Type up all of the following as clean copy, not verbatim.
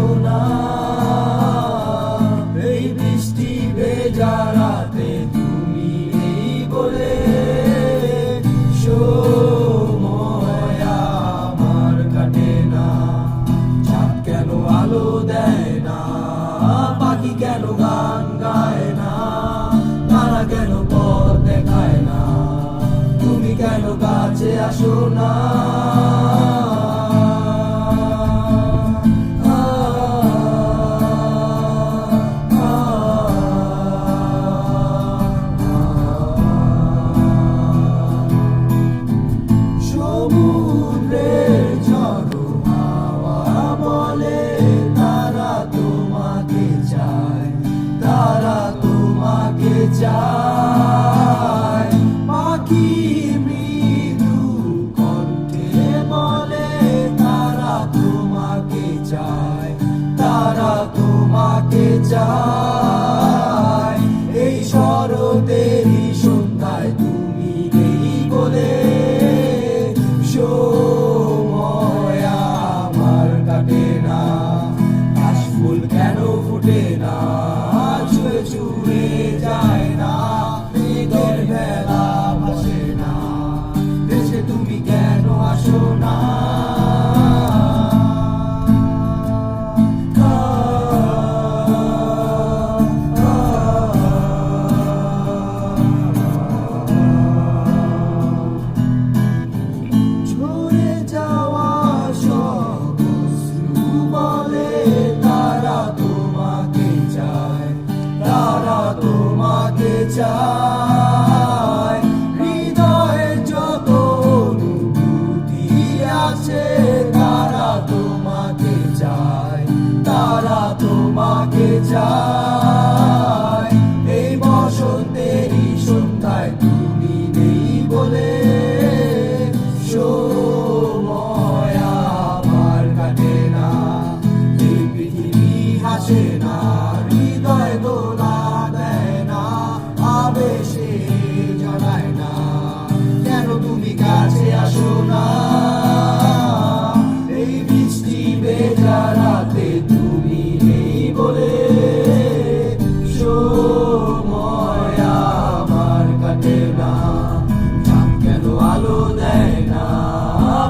আসো না। এই বৃষ্টি ভেজা রাতে তুমি নেই বলে সময় আমার কাটে না। চাঁদ কেন আলো দেয় না, পাখি কেন গান গায় না, তারা কেন পথ দেখায় না, তুমি কেন কাছে আসো না। সমুদ্রের ঝড়ো হাওয়া বলে তারা তোমাকে চায়, তারা তোমাকে চায়। পাখি মৃদু কণ্ঠে বলে তারা তোমাকে চায়, তারা তোমাকে চায়। এই শরতেরই সন্ধ্যায় তুমি নেই বলে সময় আমার কাটে না। কাশফুল কেন ফুটে না, ছুঁয়ে ছুঁয়ে যায় না, মেঘের ভেলা ভাসে না, দেশে তুমি কেন আসো না। তোমাকে চায়, হৃদয়ে যত অনুভূতি আছে তারা তোমাকে চায়, তারা তোমাকে চায়। এই বসন্তেরই সন্ধ্যায় তুমি নেই বলে সময় আমার কাটে না। এই পৃথিবী হাসে না, হৃদয় দোলা আবেশে জানায় না, কেন তুমি কাছে আসো না। এই বৃষ্টি ভেজা রাতে তুমি নেই বলে সময় আমার কাটে না। চাঁদ কেন আলো দেয় না,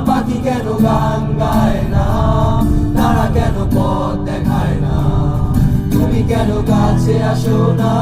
পাখি কেন গান গায় না, তারা কেন পথ দেখায় না, তুমি কেন কাছে আসো না।